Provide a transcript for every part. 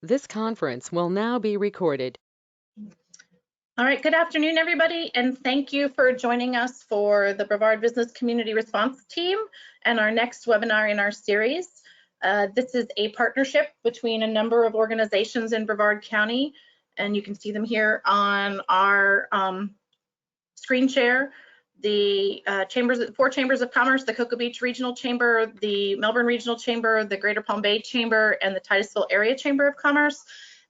This conference will now be recorded. All right, good afternoon, everybody, and thank you for joining us for the Brevard Business Community Response Team and our next webinar in our series. This is a partnership between a number of organizations in Brevard County, and you can see them here on our screen share. The four chambers of commerce, the Cocoa Beach Regional Chamber, the Melbourne Regional Chamber, the Greater Palm Bay Chamber, and the Titusville Area Chamber of Commerce,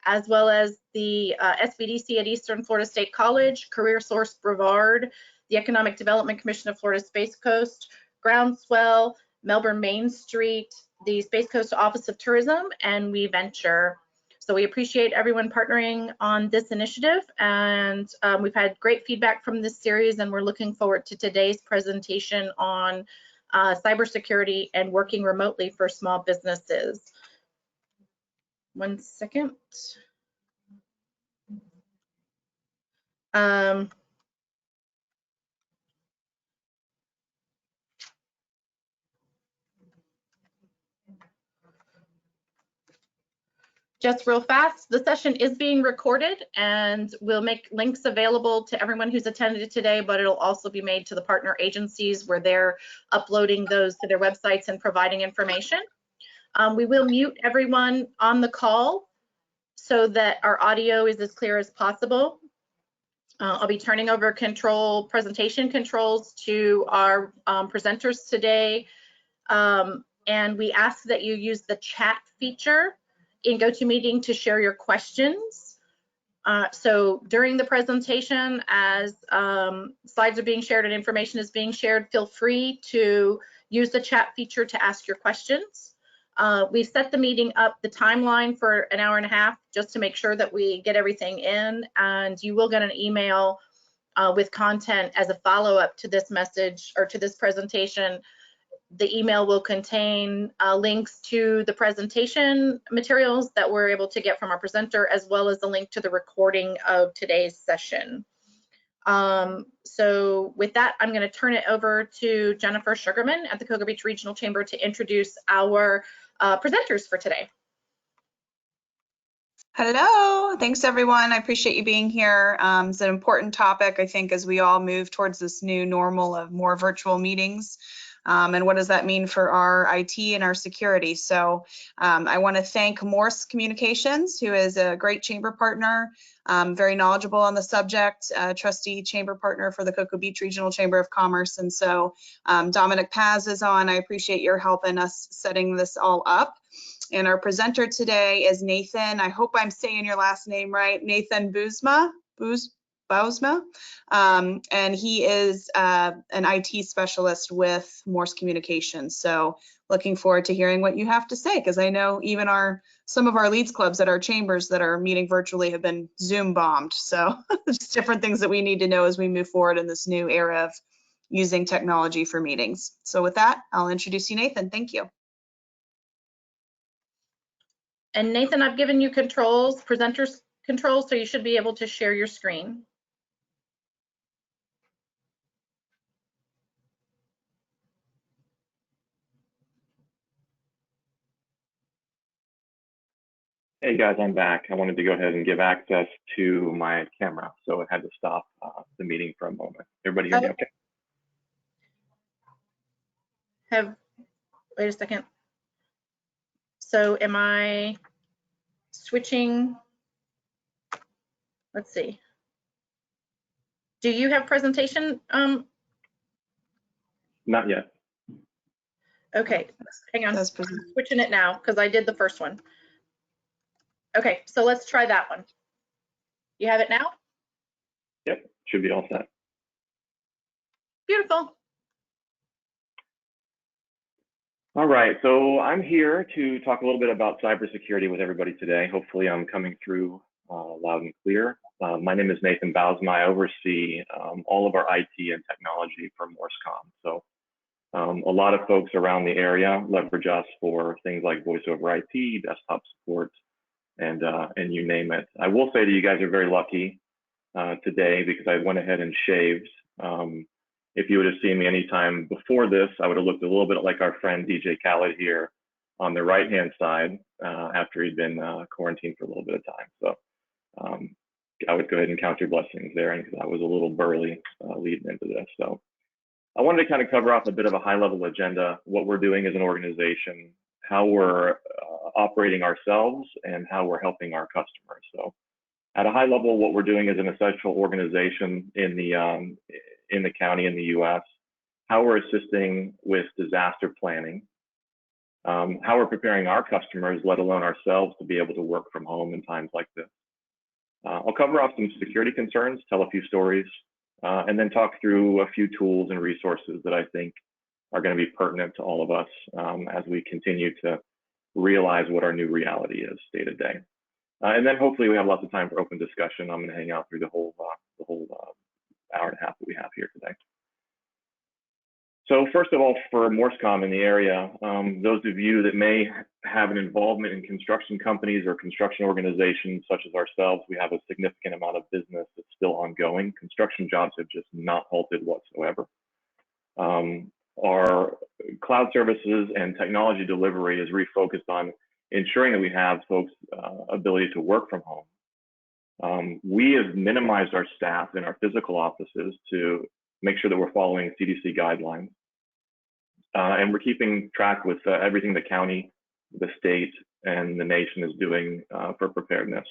as well as the SBDC at Eastern Florida State College, Career Source Brevard, the Economic Development Commission of Florida Space Coast, Groundswell, Melbourne Main Street, the Space Coast Office of Tourism, and We Venture. So we appreciate everyone partnering on this initiative, and we've had great feedback from this series, and we're looking forward to today's presentation on cybersecurity and working remotely for small businesses. One second. Just real fast, the session is being recorded and we'll make links available to everyone who's attended today, but it'll also be made to the partner agencies where they're uploading those to their websites and providing information. We will mute everyone on the call so that our audio is as clear as possible. I'll be turning over presentation controls to our presenters today. And we ask that you use the chat feature in GoToMeeting to share your questions. So during the presentation, as slides are being shared and information is being shared, feel free to use the chat feature to ask your questions. We've set the meeting up, the timeline for an hour and a half, just to make sure that we get everything in, and you will get an email with content as a follow-up to this message or to this presentation. The email will contain links to the presentation materials that we're able to get from our presenter, as well as the link to the recording of today's session. So with that, I'm going to turn it over to Jennifer Sugarman at the Cocoa Beach Regional Chamber to introduce our presenters for today. Hello, thanks everyone. I appreciate you being here. It's an important topic, I think, as we all move towards this new normal of more virtual meetings. And what does that mean for our IT and our security? So I want to thank Morse Communications, who is a great chamber partner, very knowledgeable on the subject, trustee chamber partner for the Cocoa Beach Regional Chamber of Commerce. And so Dominic Paz is on. I appreciate your help in us setting this all up. And our presenter today is Nathan. I hope I'm saying your last name right. Nathan Bousma. And he is an IT specialist with Morse Communications. So looking forward to hearing what you have to say, because I know even some of our leads clubs at our chambers that are meeting virtually have been Zoom bombed. So just different things that we need to know as we move forward in this new era of using technology for meetings. So with that, I'll introduce you, Nathan. Thank you. And Nathan, I've given you controls, presenters controls, so you should be able to share your screen. Hey guys, I'm back. I wanted to go ahead and give access to my camera, so I had to stop the meeting for a moment. Everybody hear me okay? Wait a second. So am I switching? Let's see. Do you have presentation? Not yet. Okay, hang on. I'm switching it now because I did the first one. Okay, so let's try that one. You have it now? Yep, should be all set. Beautiful. All right, so I'm here to talk a little bit about cybersecurity with everybody today. Hopefully I'm coming through loud and clear. My name is Nathan Bousma. I oversee all of our IT and technology for MorseCom. So a lot of folks around the area leverage us for things like voice over IP, desktop support, and you name it. I will say that you guys are very lucky today because I went ahead and shaved. If you would have seen me anytime before this, I would have looked a little bit like our friend DJ Khaled here. on the right-hand side after he'd been quarantined for a little bit of time. So I would go ahead and count your blessings there, and because I was a little burly leading into this. So I wanted to kind of cover off a bit of a high-level agenda, what we're doing as an organization, how we're operating ourselves, and how we're helping our customers. So at a high level, what we're doing as an essential organization in the county in the U.S., how we're assisting with disaster planning, how we're preparing our customers, let alone ourselves, to be able to work from home in times like this. I'll cover off some security concerns, tell a few stories, and then talk through a few tools and resources that I think are going to be pertinent to all of us as we continue to realize what our new reality is day to day. And then hopefully we have lots of time for open discussion. I'm going to hang out through the whole hour and a half that we have here today. So first of all, for Morsecom in the area, those of you that may have an involvement in construction companies or construction organizations such as ourselves, we have a significant amount of business that's still ongoing. Construction jobs have just not halted whatsoever. Our cloud services and technology delivery is refocused on ensuring that we have folks' ability to work from home. We have minimized our staff in our physical offices to make sure that we're following CDC guidelines. And we're keeping track with everything the county, the state, and the nation is doing for preparedness.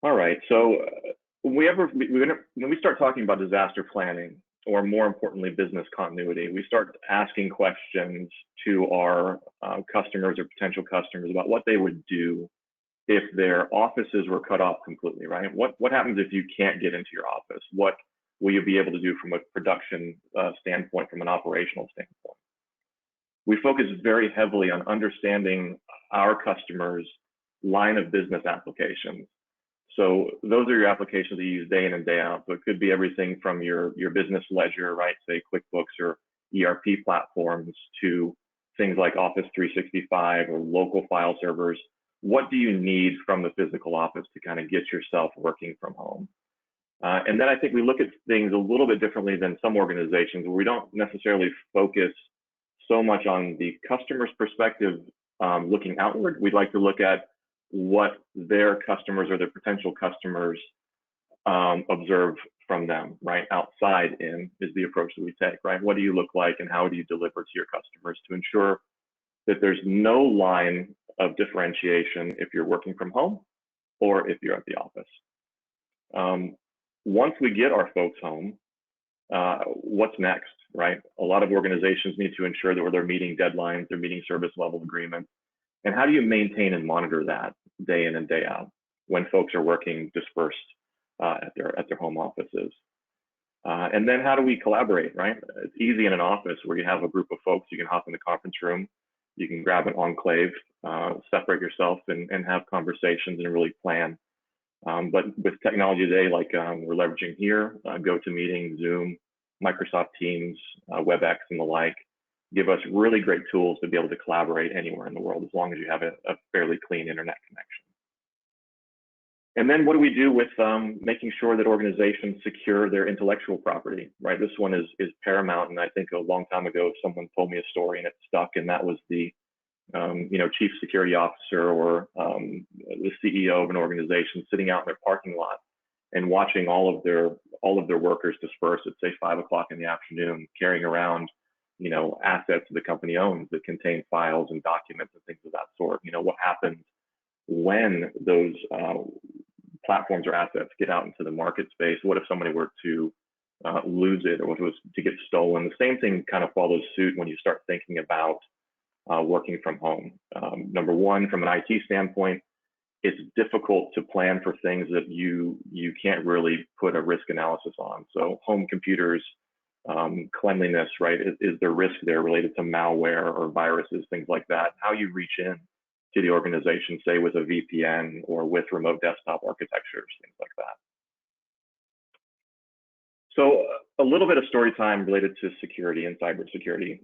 All right, so when we start talking about disaster planning, or more importantly, business continuity, we start asking questions to our customers or potential customers about what they would do if their offices were cut off completely, right? What happens if you can't get into your office? What will you be able to do from a production standpoint, from an operational standpoint? We focus very heavily on understanding our customers' line of business applications. So those are your applications that you use day in and day out. So it could be everything from your business ledger, right? Say QuickBooks or ERP platforms, to things like Office 365 or local file servers. What do you need from the physical office to kind of get yourself working from home? And then I think we look at things a little bit differently than some organizations, where we don't necessarily focus so much on the customer's perspective looking outward. We'd like to look at what their customers or their potential customers observe from them, right? Outside in is the approach that we take, right? What do you look like, and how do you deliver to your customers to ensure that there's no line of differentiation if you're working from home or if you're at the office. Once we get our folks home, what's next, right? A lot of organizations need to ensure that they're meeting deadlines, they're meeting service level agreements. And how do you maintain and monitor that day in and day out when folks are working dispersed at their home offices? And then how do we collaborate, right? It's easy in an office where you have a group of folks, you can hop in the conference room, you can grab an enclave, separate yourself and have conversations and really plan. But with technology today, like we're leveraging here, GoToMeeting, Zoom, Microsoft Teams, WebEx, and the like, give us really great tools to be able to collaborate anywhere in the world, as long as you have a fairly clean internet connection. And then what do we do with making sure that organizations secure their intellectual property, right? This one is paramount. And I think a long time ago, someone told me a story and it stuck, and that was the chief security officer or the CEO of an organization sitting out in their parking lot and watching all of their workers disperse at, say, 5 o'clock in the afternoon, carrying around assets the company owns that contain files and documents and things of that sort. What happens when those platforms or assets get out into the market space? What if somebody were to lose it, or what was to get stolen? The same thing kind of follows suit when you start thinking about working from home. Number one, from an IT standpoint, it's difficult to plan for things that you can't really put a risk analysis on. So home computers, cleanliness, right? Is there risk there related to malware or viruses, things like that? How you reach in to the organization, say with a VPN or with remote desktop architectures, things like that. So a little bit of story time related to security and cybersecurity.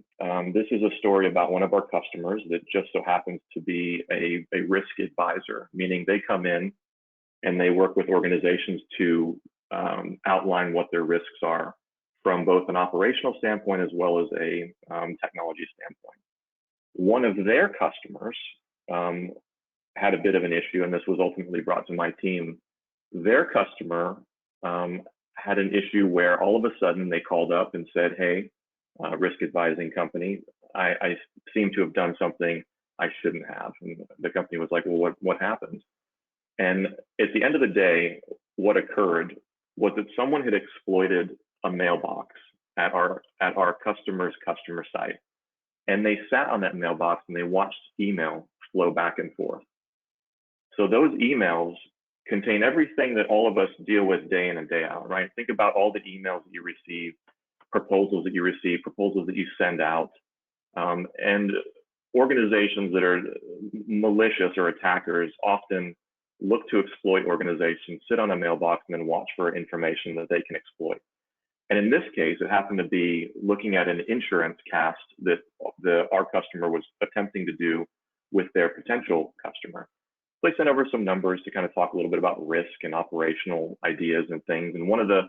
This is a story about one of our customers that just so happens to be a risk advisor, meaning they come in and they work with organizations to outline what their risks are from both an operational standpoint as well as a technology standpoint. One of their customers had a bit of an issue, and this was ultimately brought to my team. Their customer had an issue where all of a sudden they called up and said, hey, risk advising company, I seem to have done something I shouldn't have. And the company was like, well, what happened? And at the end of the day, what occurred was that someone had exploited a mailbox at our customer's customer site. And they sat on that mailbox and they watched email flow back and forth. So those emails contain everything that all of us deal with day in and day out, right? Think about all the emails that you receive, proposals that you receive, proposals that you send out, and organizations that are malicious or attackers often look to exploit organizations, sit on a mailbox, and then watch for information that they can exploit. And in this case, it happened to be looking at an insurance cast that our customer was attempting to do with their potential customer. So they sent over some numbers to kind of talk a little bit about risk and operational ideas and things. And one of the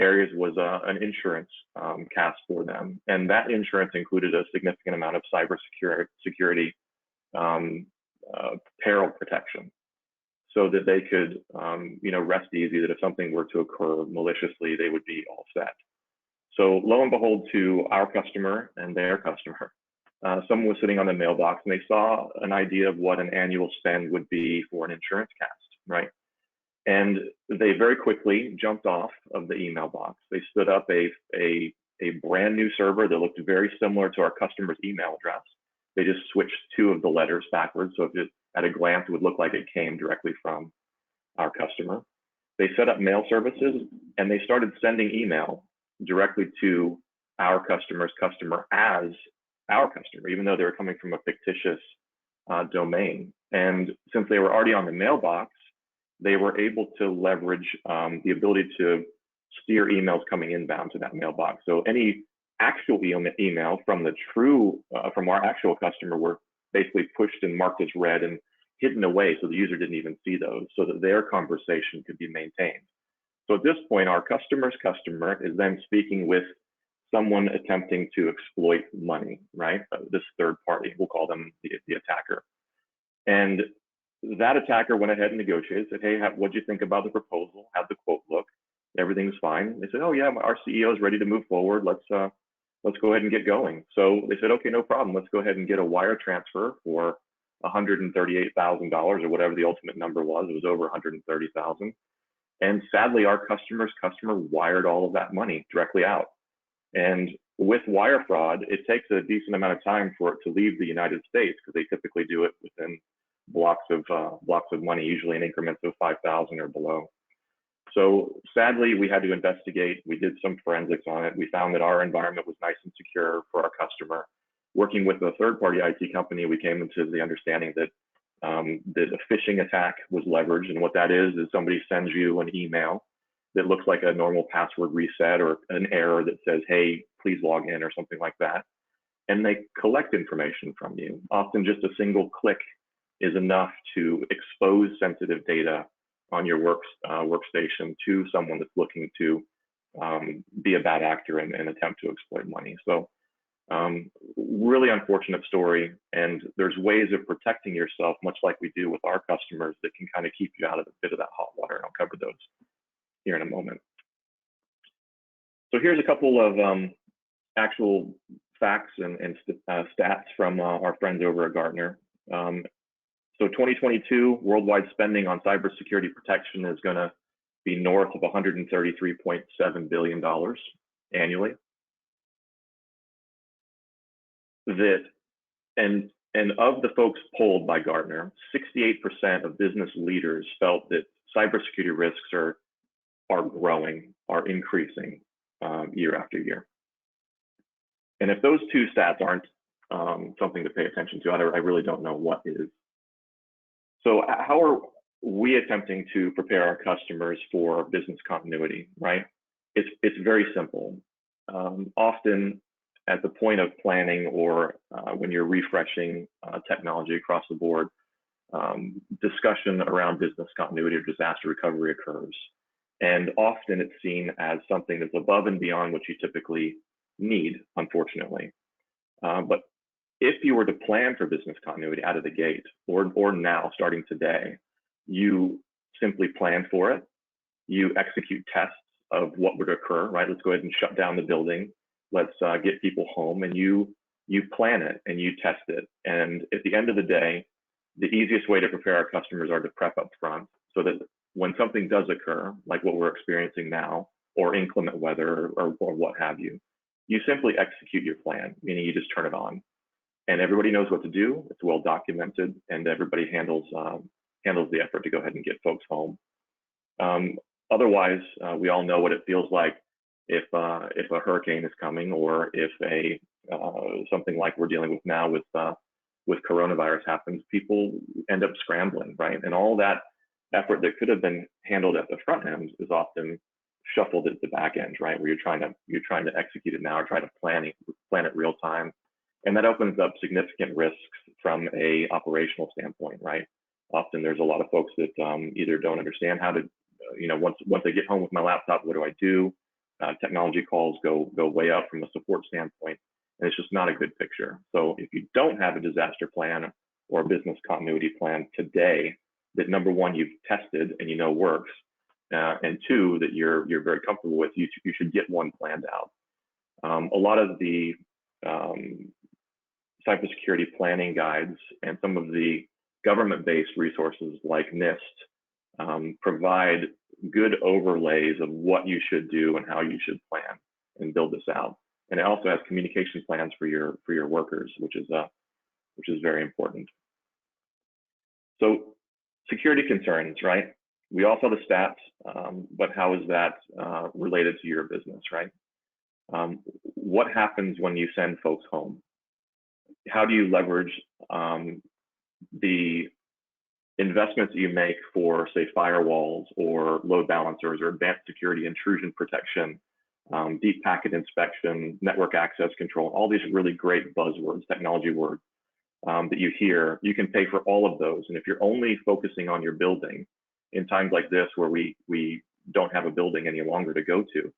areas was an insurance cast for them. And that insurance included a significant amount of cybersecurity peril protection, so that they could, rest easy that if something were to occur maliciously, they would be all set. So lo and behold, to our customer and their customer, someone was sitting on the mailbox and they saw an idea of what an annual spend would be for an insurance cast, right? And they very quickly jumped off of the email box. They stood up a brand new server that looked very similar to our customer's email address. They just switched two of the letters backwards, so if at a glance, it would look like it came directly from our customer. They set up mail services and they started sending email directly to our customer's customer as our customer, even though they were coming from a fictitious domain. And since they were already on the mailbox, they were able to leverage the ability to steer emails coming inbound to that mailbox. So any actual email from from our actual customer were basically pushed and marked as read and hidden away, so the user didn't even see those, so that their conversation could be maintained. So at this point, our customer's customer is then speaking with someone attempting to exploit money, right? This third party, we'll call them the attacker. And that attacker went ahead and negotiated, said, hey, what'd you think about the proposal? How'd the quote look? Everything's fine. They said, oh yeah, our CEO is ready to move forward. Let's go ahead and get going. So they said, okay, no problem. Let's go ahead and get a wire transfer for $138,000 or whatever the ultimate number was. It was over $130,000. And sadly, our customer's customer wired all of that money directly out. And with wire fraud, it takes a decent amount of time for it to leave the United States, because they typically do it within blocks of money, usually in increments of 5,000 or below. So sadly, we had to investigate. We did some forensics on it. We found that our environment was nice and secure for our customer. Working with a third-party IT company, we came into the understanding that a phishing attack was leveraged. And what that is somebody sends you an email that looks like a normal password reset or an error that says, hey, please log in or something like that. And they collect information from you. Often just a single click is enough to expose sensitive data on your workstation to someone that's looking to be a bad actor and attempt to exploit money. So really unfortunate story. And there's ways of protecting yourself, much like we do with our customers, that can kind of keep you out of a bit of that hot water. And I'll cover those here in a moment. So here's a couple of actual facts and stats from our friends over at Gartner. So 2022 worldwide spending on cybersecurity protection is going to be north of $133.7 billion annually. And of the folks polled by Gartner, 68% of business leaders felt that cybersecurity risks are growing, are increasing year after year. And if those two stats aren't something to pay attention to, I really don't know what is. So how are we attempting to prepare our customers for business continuity, right? It's very simple. Often at the point of planning or when you're refreshing technology across the board, discussion around business continuity or disaster recovery occurs. And often it's seen as something that's above and beyond what you typically need, unfortunately. But if you were to plan for business continuity out of the gate, or now starting today, you simply plan for it. You execute tests of what would occur, right? Let's go ahead and shut down the building. Let's get people home, and you plan it and you test it. And at the end of the day, the easiest way to prepare our customers are to prep up front, so that when something does occur, like what we're experiencing now, or inclement weather, or what have you, you simply execute your plan, meaning you just turn it on. And everybody knows what to do. It's well documented, and everybody handles the effort to go ahead and get folks home. Otherwise, we all know what it feels like if a hurricane is coming, or if something like we're dealing with now with coronavirus happens. People end up scrambling, right? And all that effort that could have been handled at the front end is often shuffled at the back end, right? Where you're trying to execute it now, or try to plan it real time. And that opens up significant risks from a operational standpoint, right? Often there's a lot of folks that either don't understand how to, once they get home with my laptop, what do I do? Technology calls go way up from a support standpoint, and it's just not a good picture. So if you don't have a disaster plan or a business continuity plan today, that number one, you've tested and you know works, and two, that you're very comfortable with, you should get one planned out. A lot of the cybersecurity planning guides and some of the government-based resources like NIST provide good overlays of what you should do and how you should plan and build this out. And it also has communication plans for your workers, which is very important. So security concerns, right? We all saw the stats, but how is that related to your business, right? What happens when you send folks home? How do you leverage the investments that you make for, say, firewalls or load balancers or advanced security intrusion protection, deep packet inspection, network access control, all these really great buzzwords, technology words that you hear? You can pay for all of those. And if you're only focusing on your building in times like this, where we don't have a building any longer to go to,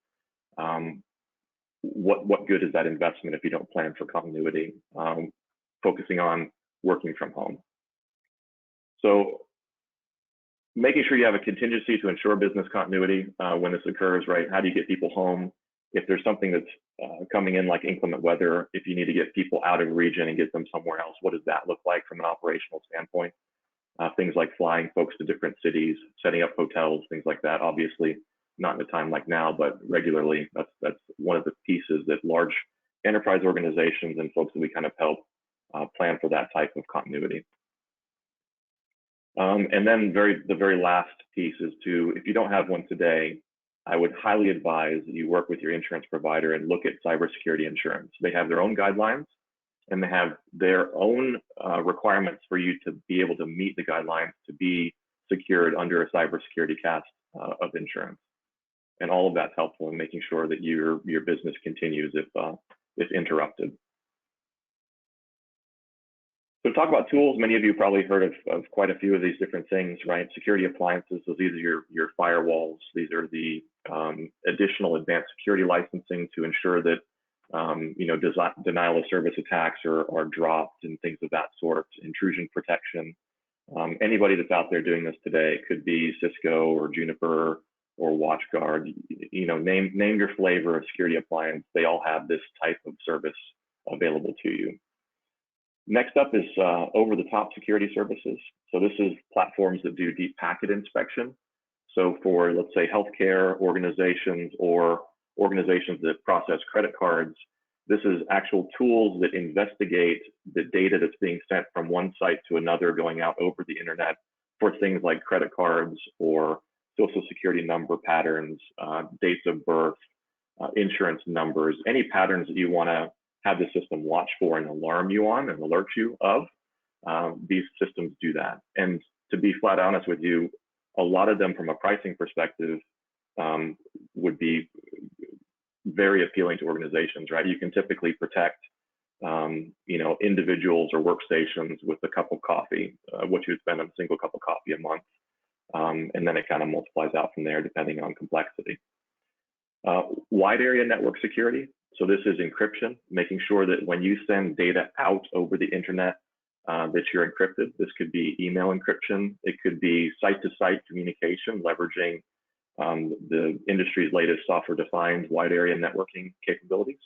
what good is that investment if you don't plan for continuity, focusing on working from home? So making sure you have a contingency to ensure business continuity when this occurs, right? How do you get people home? If there's something that's coming in like inclement weather, if you need to get people out of region and get them somewhere else, what does that look like from an operational standpoint? Things like flying folks to different cities, setting up hotels, things like that. Obviously, not in a time like now, but regularly. That's one of the pieces that large enterprise organizations and folks that we kind of help plan for that type of continuity. And then the very last piece is if you don't have one today, I would highly advise that you work with your insurance provider and look at cybersecurity insurance. They have their own guidelines, and they have their own requirements for you to be able to meet the guidelines to be secured under a cybersecurity cast of insurance. And all of that's helpful in making sure that your business continues if interrupted. So talk about tools. Many of you probably heard of quite a few of these different things, right? Security appliances. So these are your firewalls. These are the additional advanced security licensing to ensure that denial of service attacks are dropped and things of that sort. Intrusion protection. Anybody that's out there doing this today, could be Cisco or Juniper or WatchGuard. Name your flavor of security appliance. They all have this type of service available to you. Next up is over-the-top security services. So this is platforms that do deep packet inspection. So for, let's say, healthcare organizations or organizations that process credit cards, this is actual tools that investigate the data that's being sent from one site to another, going out over the internet, for things like credit cards or social security number patterns, dates of birth, insurance numbers, any patterns that you want to have the system watch for and alarm you on and alert you of. These systems do that. And to be flat honest with you, a lot of them from a pricing perspective would be very appealing to organizations, right? You can typically protect individuals or workstations with a cup of coffee, what you would spend on a single cup of coffee a month. and then it kind of multiplies out from there depending on complexity. Wide area network security. So this is encryption, making sure that when you send data out over the internet, that you're encrypted. This could be email encryption. It could be site-to-site communication, leveraging the industry's latest software-defined wide area networking capabilities.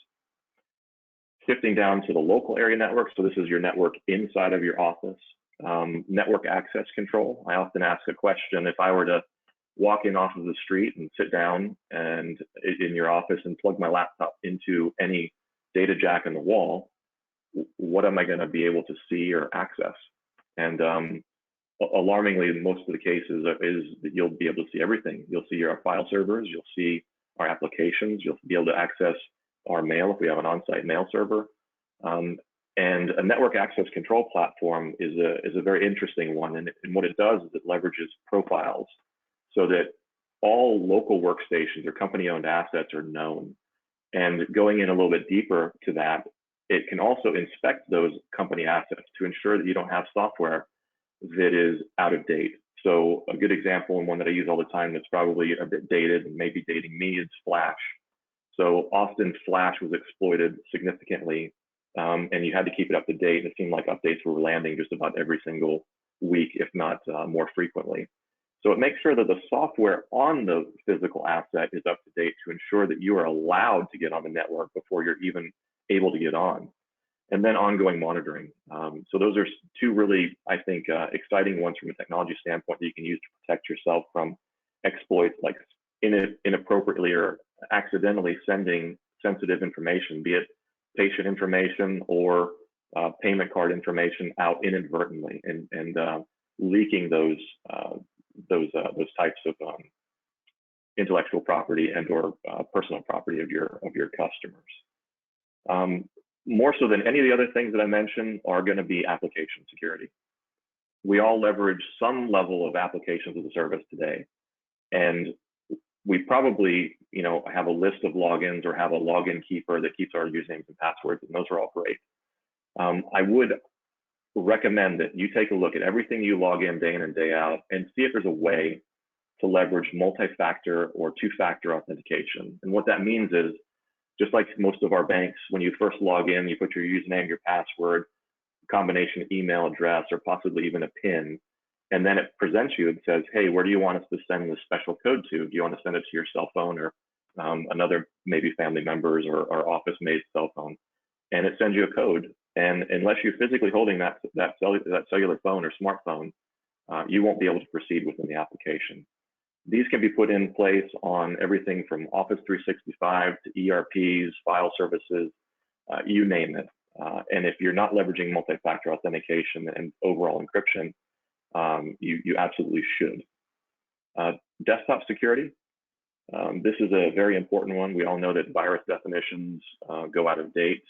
Shifting down to the local area network. So this is your network inside of your office. Network access control. I often ask a question, if I were to walk in off of the street and sit down and in your office and plug my laptop into any data jack in the wall, what am I going to be able to see or access? And alarmingly, most of the cases is that you'll be able to see everything. You'll see our file servers, you'll see our applications, you'll be able to access our mail if we have an on-site mail server. And a network access control platform is a very interesting one. And what it does is it leverages profiles so that all local workstations or company-owned assets are known. And going in a little bit deeper to that, it can also inspect those company assets to ensure that you don't have software that is out of date. So a good example, and one that I use all the time that's probably a bit dated and maybe dating me, is Flash. So often Flash was exploited significantly, and you had to keep it up to date. It seemed like updates were landing just about every single week, if not more frequently. So it makes sure that the software on the physical asset is up to date to ensure that you are allowed to get on the network before you're even able to get on. And then ongoing monitoring. So those are two really, I think, exciting ones from a technology standpoint that you can use to protect yourself from exploits like inappropriately or accidentally sending sensitive information, be it patient information or payment card information out inadvertently, and leaking those types of intellectual property and/or personal property of your customers. More so than any of the other things that I mentioned are going to be application security. We all leverage some level of applications as a service today, and we probably, have a list of logins or have a login keeper that keeps our usernames and passwords, and those are all great. I would recommend that you take a look at everything you log in and day out and see if there's a way to leverage multi-factor or two-factor authentication. And what that means is, just like most of our banks, when you first log in, you put your username, your password, combination email address, or possibly even a PIN, and then it presents you and says, hey, where do you want us to send this special code to? Do you want to send it to your cell phone or another maybe family member's or office mate's cell phone? And it sends you a code. And unless you're physically holding that cellular phone or smartphone, you won't be able to proceed within the application. These can be put in place on everything from Office 365 to ERPs, file services, you name it. And if you're not leveraging multi-factor authentication and overall encryption, you absolutely should. Desktop security. This is a very important one. We all know that virus definitions go out of date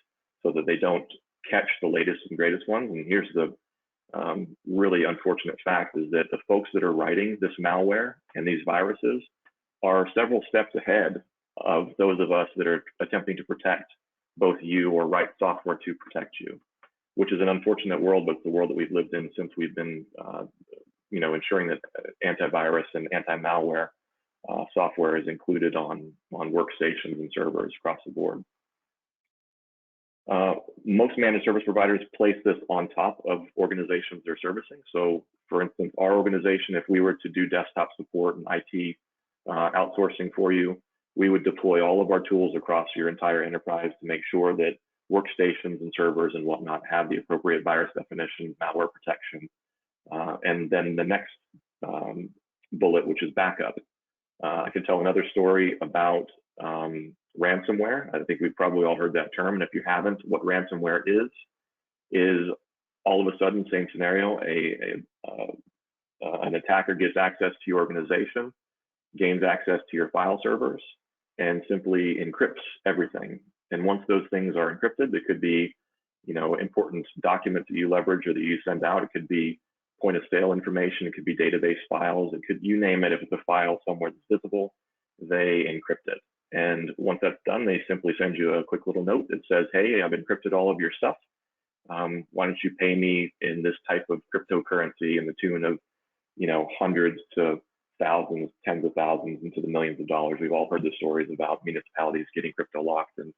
so that they don't catch the latest and greatest ones. And here's the really unfortunate fact is that the folks that are writing this malware and these viruses are several steps ahead of those of us that are attempting to protect both you or write software to protect you, which is an unfortunate world, but it's the world that we've lived in since we've been, ensuring that antivirus and anti-malware software is included on workstations and servers across the board. Most managed service providers place this on top of organizations they're servicing. So for instance, our organization, if we were to do desktop support and IT outsourcing for you, we would deploy all of our tools across your entire enterprise to make sure that workstations and servers and whatnot have the appropriate virus definition, malware protection. And then the next bullet, which is backup. I could tell another story about ransomware. I think we've probably all heard that term. And if you haven't, what ransomware is all of a sudden, same scenario, an attacker gets access to your organization, gains access to your file servers, and simply encrypts everything. And once those things are encrypted, it could be, important documents that you leverage or that you send out. It could be point of sale information. It could be database files. It could, you name it. If it's a file somewhere that's visible, they encrypt it. And once that's done, they simply send you a quick little note that says, hey, I've encrypted all of your stuff. Why don't you pay me in this type of cryptocurrency in the tune of, hundreds to thousands, tens of thousands, into the millions of dollars. We've all heard the stories about municipalities getting crypto locked. And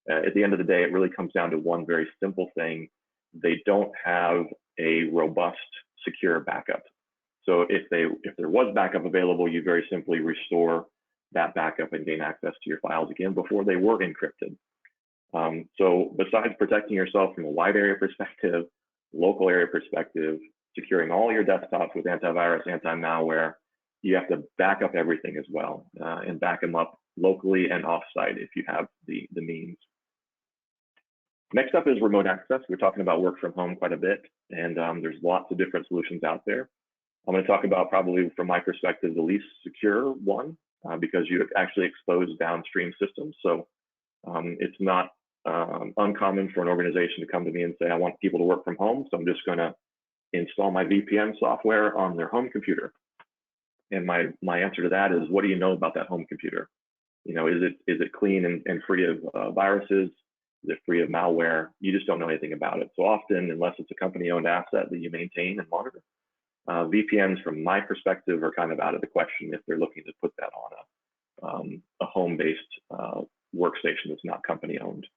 at the end of the day, it really comes down to one very simple thing. They don't have a robust, secure backup. So if there was backup available, you very simply restore that backup and gain access to your files again before they were encrypted. So besides protecting yourself from a wide area perspective, local area perspective, securing all your desktops with antivirus, anti-malware, you have to back up everything as well, and back them up locally and offsite if you have the means. Next up is remote access. We're talking about work from home quite a bit, and there's lots of different solutions out there. I'm going to talk about, probably from my perspective, the least secure one, because you actually expose downstream systems. So it's not uncommon for an organization to come to me and say, I want people to work from home, so I'm just going to install my VPN software on their home computer. And my answer to that is, what do you know about that home computer? You know, is it clean and free of viruses? Is it free of malware? You just don't know anything about it. So often, unless it's a company-owned asset that you maintain and monitor, VPNs, from my perspective, are kind of out of the question if they're looking to put that on a home-based workstation that's not company-owned.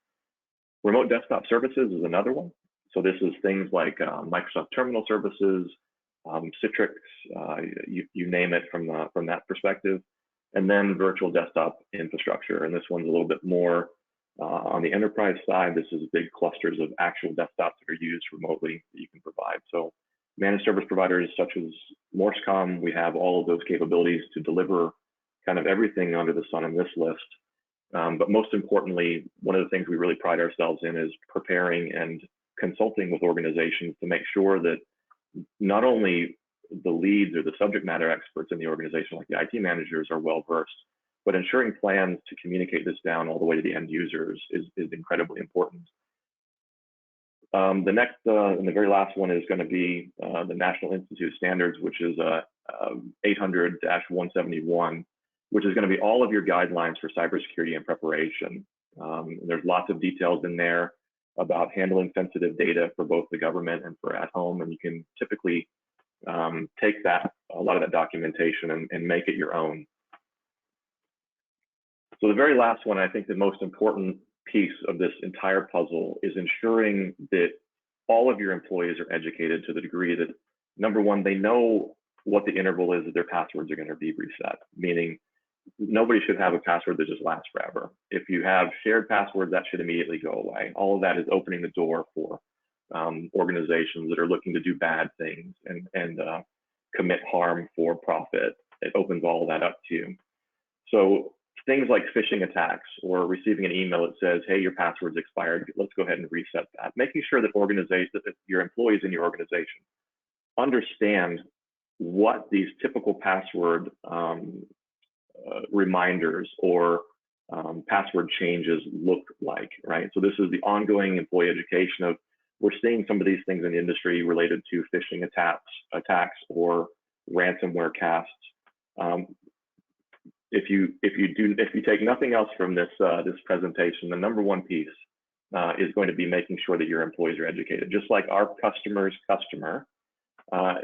Remote desktop services is another one. So this is things like Microsoft Terminal services, Citrix, you name it from that perspective, and then virtual desktop infrastructure. And this one's a little bit more on the enterprise side. This is big clusters of actual desktops that are used remotely that you can provide. So managed service providers such as Morsecom, we have all of those capabilities to deliver kind of everything under the sun on this list. But most importantly, one of the things we really pride ourselves in is preparing and consulting with organizations to make sure that not only the leads or the subject matter experts in the organization, like the IT managers, are well versed, but ensuring plans to communicate this down all the way to the end users is incredibly important. The next and the very last one is going to be the National Institute of Standards, which is 800-171, which is going to be all of your guidelines for cybersecurity and preparation. There's lots of details in there about handling sensitive data for both the government and for at home, and you can typically take a lot of that documentation and make it your own. So the very last one, I think the most important piece of this entire puzzle, is ensuring that all of your employees are educated to the degree that, number one, they know what the interval is that their passwords are going to be reset, meaning nobody should have a password that just lasts forever. If you have shared passwords, that should immediately go away. All of that is opening the door for organizations that are looking to do bad things and commit harm for profit. It opens all of that up to you. So things like phishing attacks or receiving an email that says, hey, your password's expired, let's go ahead and reset that. Making sure that your employees in your organization understand what these typical password reminders or password changes look like, right? So this is the ongoing employee education of, we're seeing some of these things in the industry related to phishing attacks or ransomware casts. If you take nothing else from this presentation, the number one piece is going to be making sure that your employees are educated. Just like our customer's customer,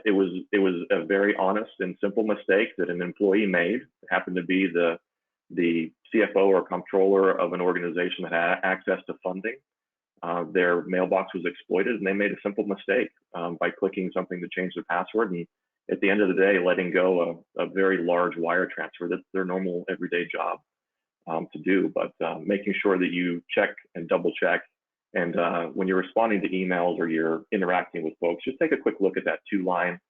it was a very honest and simple mistake that an employee made. It happened to be the CFO or controller of an organization that had access to funding. Their mailbox was exploited, and they made a simple mistake by clicking something to change their password, and at the end of the day, letting go of a very large wire transfer. That's their normal everyday job to do. But making sure that you check and double check, and when you're responding to emails or you're interacting with folks, just take a quick look at that line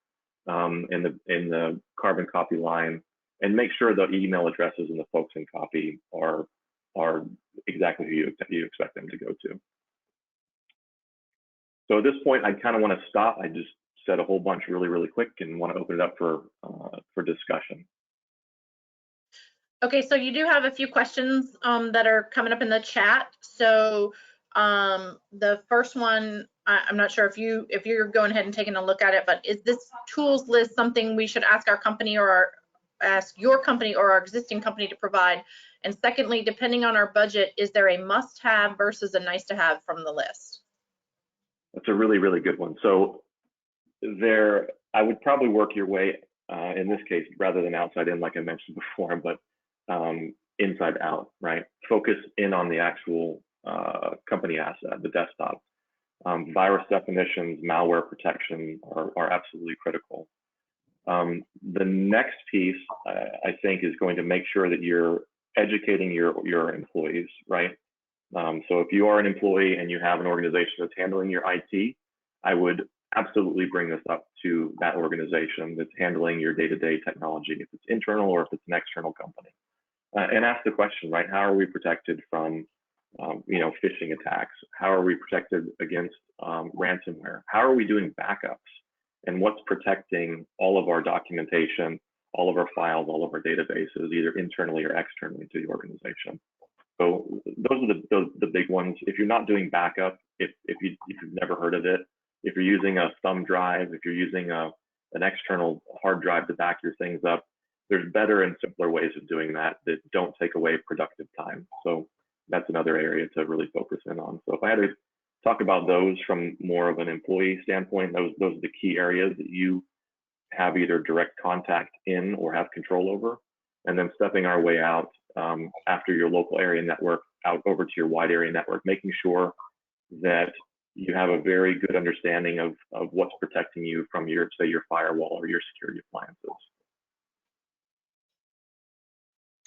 in the carbon copy line, and make sure the email addresses and the folks in copy are exactly who you expect them to go to. So at this point, I kind of want to stop. I just said a whole bunch really quick and want to open it up for discussion. Okay, so you do have a few questions that are coming up in the chat. So the first one, I'm not sure if you're going ahead and taking a look at it, but is this tools list something we should ask our company or ask your company or our existing company to provide? And secondly, depending on our budget, is there a must-have versus a nice-to-have from the list? That's a really good one. So I would probably work your way in this case, rather than outside in, like I mentioned before, but inside out, right? Focus in on the actual company asset, the desktop. Virus definitions, malware protection are absolutely critical. The next piece, I think, is going to make sure that you're educating your employees, right? So if you are an employee and you have an organization that's handling your IT, I would absolutely bring this up to that organization that's handling your day-to-day technology, if it's internal or if it's an external company. And ask the question, right? How are we protected from phishing attacks? How are we protected against ransomware? How are we doing backups? And what's protecting all of our documentation, all of our files, all of our databases, either internally or externally to the organization? So those are the big ones. If you're not doing backup, if you've never heard of it, if you're using a thumb drive, if you're using an external hard drive to back your things up, there's better and simpler ways of doing that don't take away productive time. So that's another area to really focus in on. So if I had to talk about those from more of an employee standpoint, those are the key areas that you have either direct contact in or have control over, and then stepping our way out after your local area network out over to your wide area network, making sure that you have a very good understanding of what's protecting you from your firewall or your security appliances.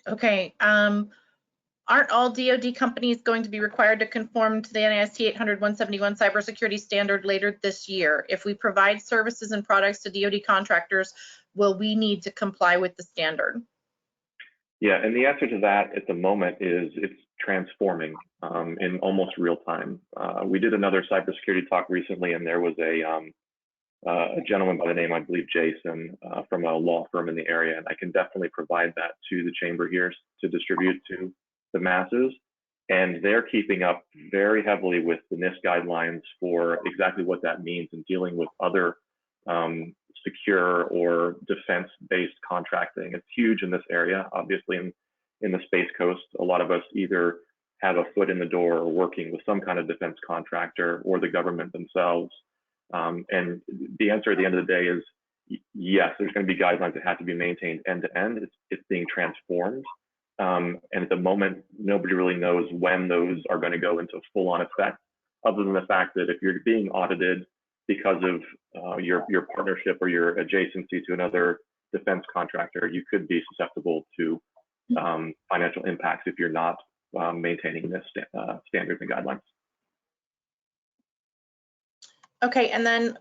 Okay. Aren't all DoD companies going to be required to conform to the NASD 800-171 cybersecurity standard later this year? If we provide services and products to DoD contractors, will we need to comply with the standard? Yeah, and the answer to that at the moment is it's transforming in almost real time. We did another cybersecurity talk recently, and there was a gentleman by the name, I believe, Jason, from a law firm in the area, and I can definitely provide that to the chamber here to distribute to the masses. And they're keeping up very heavily with the NIST guidelines for exactly what that means and dealing with other secure or defense-based contracting. It's huge in this area, obviously in the Space Coast. A lot of us either have a foot in the door or working with some kind of defense contractor or the government themselves. And the answer at the end of the day is yes, there's going to be guidelines that have to be maintained end to end. It's being transformed. And at the moment, nobody really knows when those are going to go into full-on effect, other than the fact that if you're being audited because of your partnership or your adjacency to another defense contractor, you could be susceptible to financial impacts if you're not maintaining this standards and guidelines. Okay, and then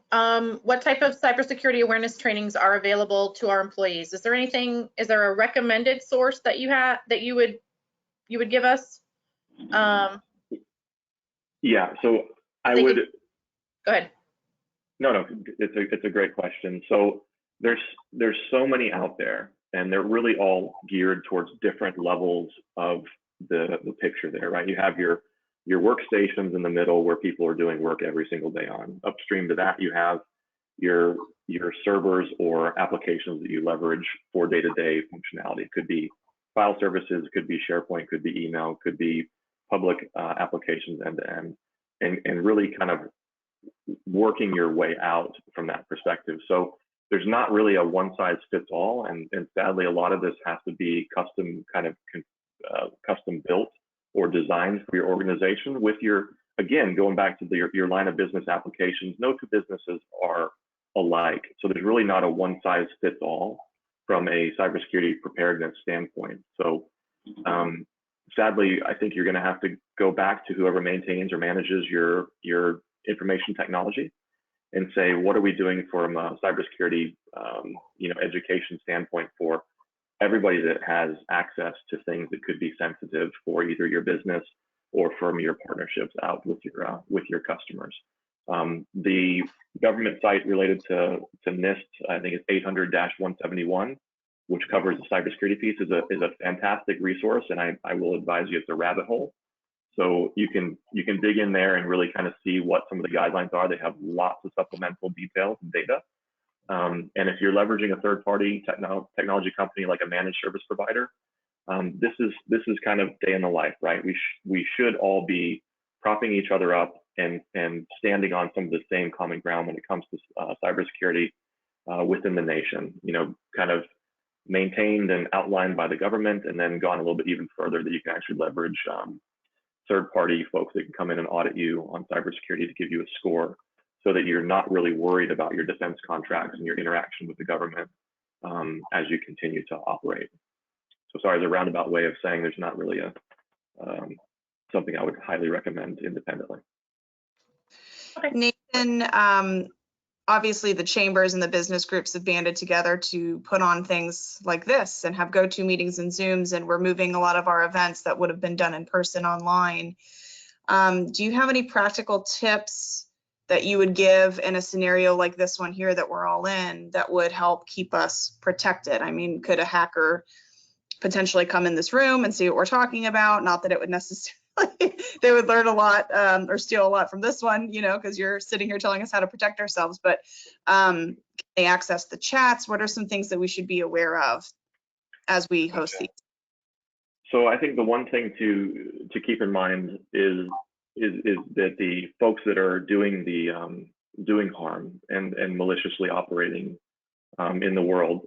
what type of cybersecurity awareness trainings are available to our employees? Is there a recommended source that you would give us? Yeah, so I would. Go ahead. No, it's a great question. So there's so many out there, and they're really all geared towards different levels of the picture there, right? You have your workstations in the middle where people are doing work every single day on. Upstream to that, you have your servers or applications that you leverage for day-to-day functionality. It could be file services, could be SharePoint, could be email, could be public applications end-to-end, and really kind of working your way out from that perspective. So there's not really a one-size-fits-all, and sadly, a lot of this has to be custom built or designed for your organization with again, going back to your line of business applications. No two businesses are alike. So there's really not a one size fits all from a cybersecurity preparedness standpoint. So sadly, I think you're going to have to go back to whoever maintains or manages your information technology and say, what are we doing from a cybersecurity education standpoint for everybody that has access to things that could be sensitive for either your business or from your partnerships out with your customers. The government site related to NIST, I think it's 800-171, which covers the cybersecurity piece, is a fantastic resource, and I will advise you it's a rabbit hole. So you can dig in there and really kind of see what some of the guidelines are. They have lots of supplemental details and data. And if you're leveraging a third-party technology company like a managed service provider, this is kind of day in the life, right? We should all be propping each other up and standing on some of the same common ground when it comes to cybersecurity, within the nation, kind of maintained and outlined by the government, and then gone a little bit even further that you can actually leverage third-party folks that can come in and audit you on cybersecurity to give you a score, so that you're not really worried about your defense contracts and your interaction with the government as you continue to operate. So sorry, there's a roundabout way of saying there's not really something I would highly recommend independently. Okay. Nathan, obviously the chambers and the business groups have banded together to put on things like this and have go-to meetings and Zooms, and we're moving a lot of our events that would have been done in person online. Do you have any practical tips that you would give in a scenario like this one here that we're all in that would help keep us protected? I mean, could a hacker potentially come in this room and see what we're talking about? Not that it would necessarily, they would learn a lot or steal a lot from this one, because you're sitting here telling us how to protect ourselves, but can they access the chats? What are some things that we should be aware of as we host these? So I think the one thing to keep in mind is that the folks that are doing harm and maliciously operating in the world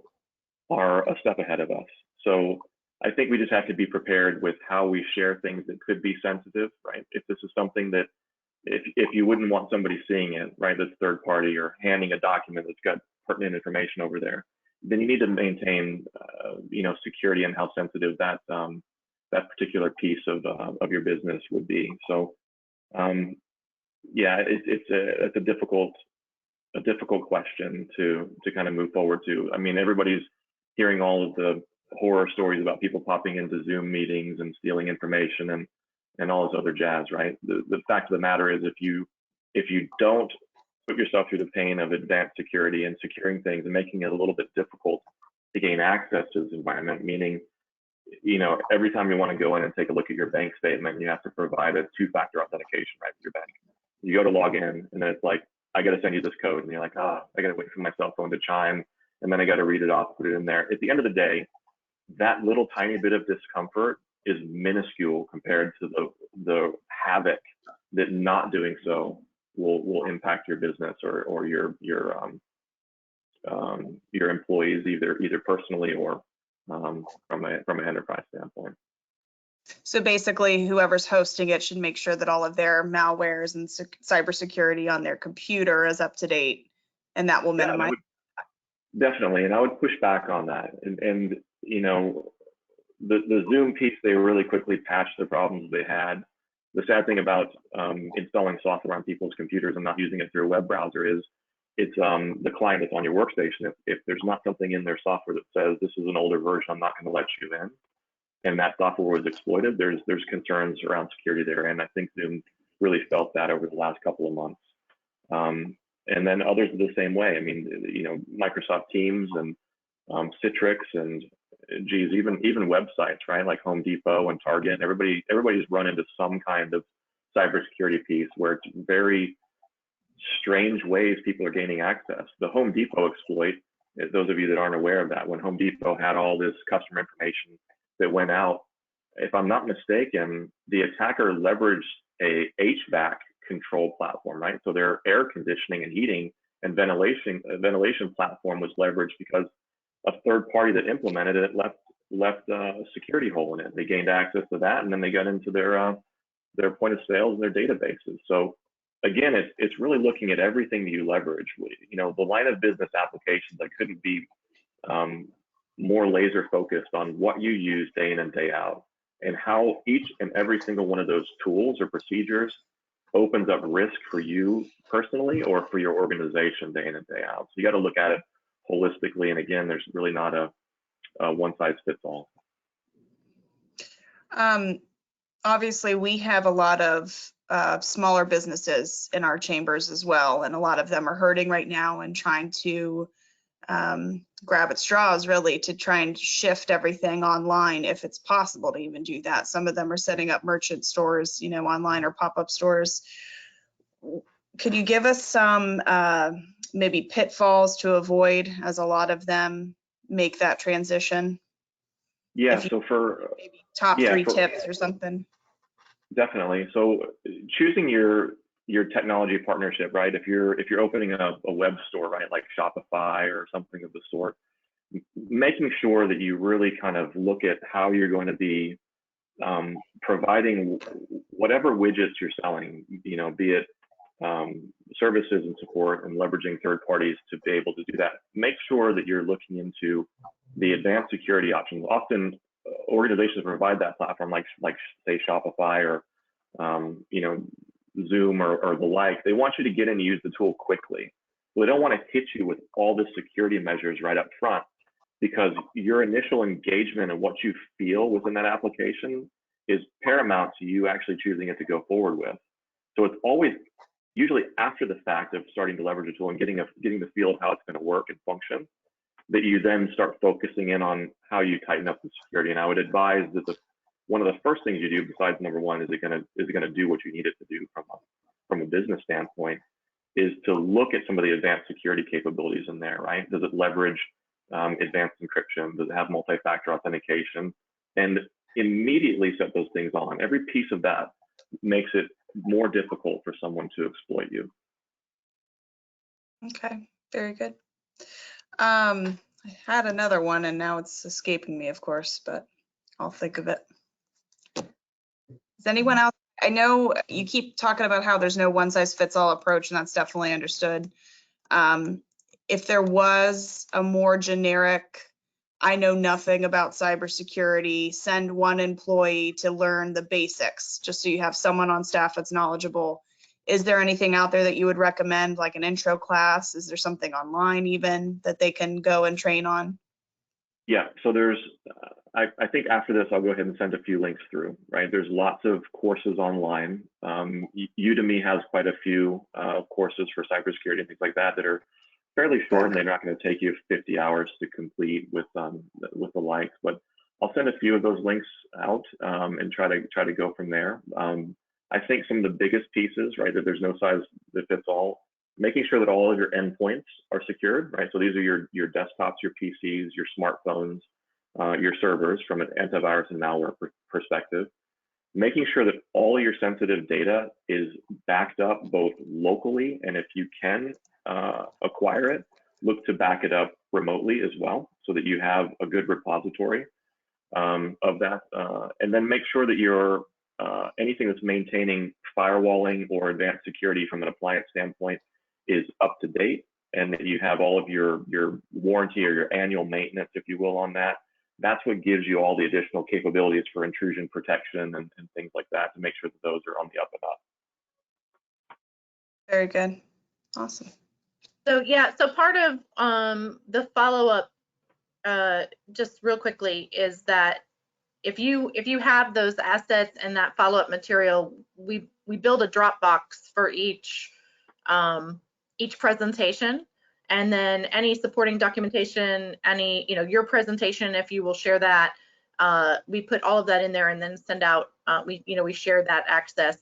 are a step ahead of us. So I think we just have to be prepared with how we share things that could be sensitive, right? If this is something that, if you wouldn't want somebody seeing it, right, that's third party, or handing a document that's got pertinent information over there, then you need to maintain, security and how sensitive that particular piece of your business would be. So, yeah, it's a difficult question to kind of move forward to. I mean, everybody's hearing all of the horror stories about people popping into Zoom meetings and stealing information and all this other jazz, right? The fact of the matter is, if you don't put yourself through the pain of advanced security and securing things and making it a little bit difficult to gain access to this environment, meaning, every time you want to go in and take a look at your bank statement, you have to provide a two-factor authentication, right, with your bank. You go to log in, and then it's like, I got to send you this code, and you're like, I got to wait for my cell phone to chime, and then I got to read it off, put it in there. At the end of the day, that little tiny bit of discomfort is minuscule compared to the havoc that not doing so will impact your business or your employees, either personally or from an enterprise standpoint. So basically, whoever's hosting it should make sure that all of their malwares and cybersecurity on their computer is up to date, and that will minimize. Definitely, and I would push back on that. And the Zoom piece, they really quickly patched the problems they had. The sad thing about installing software on people's computers and not using it through a web browser is it's the client that's on your workstation. If there's not something in their software that says this is an older version, I'm not going to let you in, and that software was exploited, there's concerns around security there. And I think Zoom really felt that over the last couple of months. And then others are the same way. I mean, Microsoft Teams and Citrix and even websites, right? Like Home Depot and Target. Everybody's run into some kind of cybersecurity piece where it's very strange ways people are gaining access. The Home Depot exploit, those of you that aren't aware of that, when Home Depot had all this customer information that went out, if I'm not mistaken, the attacker leveraged a HVAC control platform, right? So their air conditioning and heating and ventilation platform was leveraged because a third party that implemented it left a security hole in it. They gained access to that, and then they got into their point of sales and their databases. So again, it's really looking at everything that you leverage. The line of business applications, I couldn't be more laser focused on what you use day in and day out, and how each and every single one of those tools or procedures opens up risk for you personally or for your organization day in and day out. So you got to look at it holistically. And again, there's really not a one size fits all. Obviously, we have a lot of smaller businesses in our chambers as well, and a lot of them are hurting right now and trying to grab at straws, really, to try and shift everything online if it's possible to even do that. Some of them are setting up merchant stores, online or pop-up stores. Could you give us some maybe pitfalls to avoid, as a lot of them make that transition? Yeah, so for maybe top 3 tips or something. Definitely. So choosing your your technology partnership, right? If you're opening a web store, right, like Shopify or something of the sort, making sure that you really kind of look at how you're going to be providing whatever widgets you're selling, you know, be it services and support and leveraging third parties to be able to do that. Make sure that you're looking into the advanced security options. Often organizations provide that platform, like say Shopify or you know, Zoom or the like. They want you to get in and use the tool quickly. So they don't want to hit you with all the security measures right up front, because your initial engagement and what you feel within that application is paramount to you actually choosing it to go forward with. So it's always usually after the fact of starting to leverage a tool and getting the feel of how it's going to work and function, that you then start focusing in on how you tighten up the security. And I would advise that one of the first things you do, besides number one, is it going to do what you need it to do from a business standpoint, is to look at some of the advanced security capabilities in there, right? Does it leverage advanced encryption? Does it have multi-factor authentication? And immediately set those things on. Every piece of that makes it more difficult for someone to exploit you. Okay, very good. I had another one and now it's escaping me, of course, but I'll think of it. Does anyone else? I know you keep talking about how there's no one-size-fits-all approach, and that's definitely understood. If there was a more generic, I know nothing about cybersecurity, send one employee to learn the basics, just so you have someone on staff that's knowledgeable. Is there anything out there that you would recommend, like an intro class? Is there something online even that they can go and train on? Yeah, so there's, I think after this, I'll go ahead and send a few links through, right? There's lots of courses online. Udemy has quite a few courses for cybersecurity and things like that that are fairly short, and they're not going to take you 50 hours to complete with the likes. But I'll send a few of those links out and try to go from there. I think some of the biggest pieces, right, that there's no size that fits all. Making sure that all of your endpoints are secured, right? So these are your desktops, your PCs, your smartphones, your servers from an antivirus and malware perspective. Making sure that all your sensitive data is backed up both locally, and if you can acquire it, look to back it up remotely as well, so that you have a good repository of that. And then make sure that you're anything that's maintaining firewalling or advanced security from an appliance standpoint is up to date, and that you have all of your warranty or your annual maintenance, if you will, on that. That's what gives you all the additional capabilities for intrusion protection and things like that, to make sure that those are on the up and up. Very good. Awesome. So yeah, so part of the follow-up, just real quickly, is that if you have those assets and that follow-up material, we build a Dropbox for each presentation, and then any supporting documentation, any, you know, your presentation, if you will share that, we put all of that in there and then send out, we share that access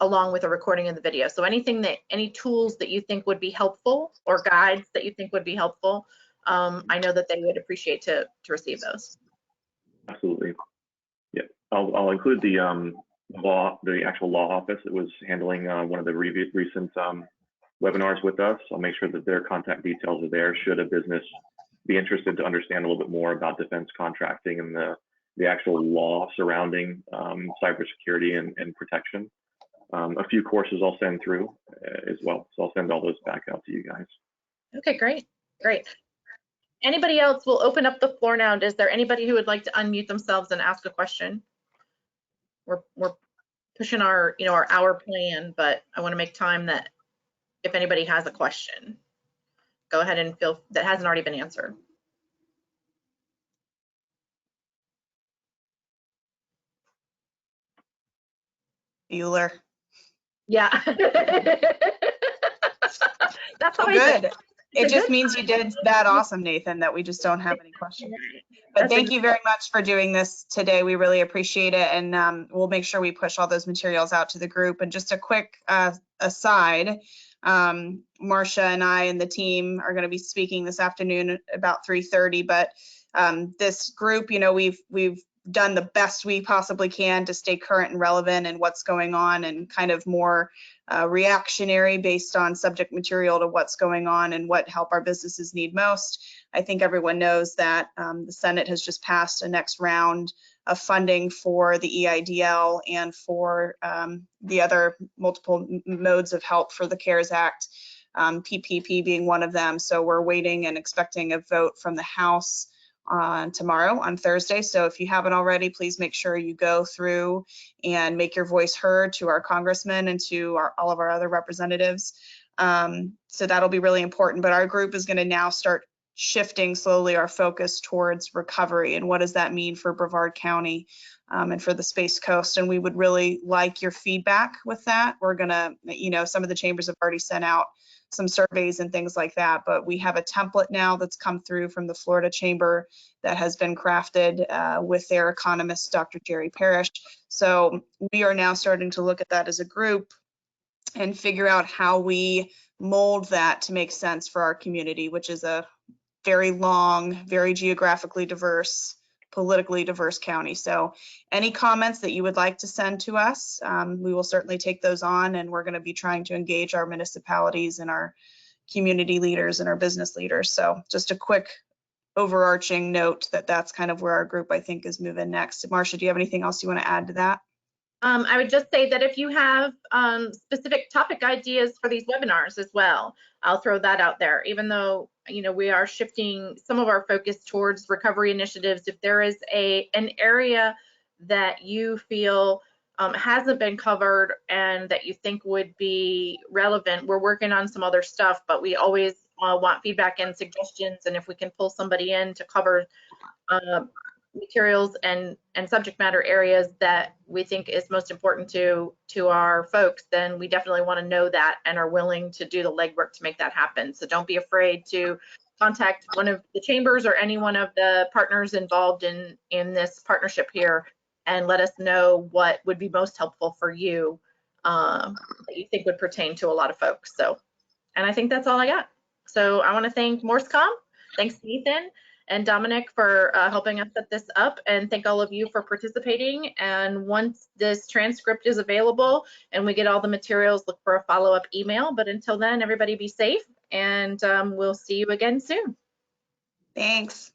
along with a recording of the video. So any tools that you think would be helpful, or guides that you think would be helpful, I know that they would appreciate to receive those. Absolutely. Yeah, I'll include the actual law office that was handling one of the recent webinars with us. I'll make sure that their contact details are there should a business be interested to understand a little bit more about defense contracting and the actual law surrounding cybersecurity and protection. A few courses I'll send through as well, so I'll send all those back out to you guys. Okay, great. Anybody else? Will open up the floor now. Is there anybody who would like to unmute themselves and ask a question? We're pushing our hour plan, but I want to make time that if anybody has a question, go ahead and feel that hasn't already been answered. Bueller. Yeah. That's how good. It just means you did that awesome, Nathan, that we just don't have any questions. But thank you very much for doing this today. We really appreciate it. And we'll make sure we push all those materials out to the group. And just a quick aside, Marcia and I and the team are going to be speaking this afternoon about 3:30. But this group, we've done the best we possibly can to stay current and relevant and what's going on, and kind of more reactionary based on subject material to what's going on and what help our businesses need most. I think everyone knows that the Senate has just passed a next round of funding for the EIDL and for the other multiple modes of help for the CARES Act, PPP being one of them. So we're waiting and expecting a vote from the House tomorrow on Thursday. So if you haven't already, please make sure you go through and make your voice heard to our congressmen and to all of our other representatives. So that'll be really important. But our group is going to now start shifting slowly our focus towards recovery, and what does that mean for Brevard County and for the Space Coast. And we would really like your feedback with that. We're gonna, some of the chambers have already sent out some surveys and things like that, but we have a template now that's come through from the Florida Chamber that has been crafted with their economist, Dr. Jerry Parrish. So we are now starting to look at that as a group and figure out how we mold that to make sense for our community, which is a very long, very geographically diverse, politically diverse county. So any comments that you would like to send to us, we will certainly take those on, and we're going to be trying to engage our municipalities and our community leaders and our business leaders. So just a quick overarching note that that's kind of where our group, I think, is moving next. Marcia, do you have anything else you want to add to that? I would just say that if you have specific topic ideas for these webinars as well, I'll throw that out there. Even though, we are shifting some of our focus towards recovery initiatives, if there is an area that you feel hasn't been covered and that you think would be relevant, we're working on some other stuff, but we always want feedback and suggestions. And if we can pull somebody in to cover materials and subject matter areas that we think is most important to our folks, then we definitely want to know that and are willing to do the legwork to make that happen. So don't be afraid to contact one of the chambers or any one of the partners involved in this partnership here and let us know what would be most helpful for you that you think would pertain to a lot of folks. So, and I think that's all I got. So I want to thank Morsecom. Thanks, Ethan and Dominic, for helping us set this up, and thank all of you for participating. And once this transcript is available and we get all the materials, look for a follow-up email. But until then, everybody be safe, and we'll see you again soon. Thanks.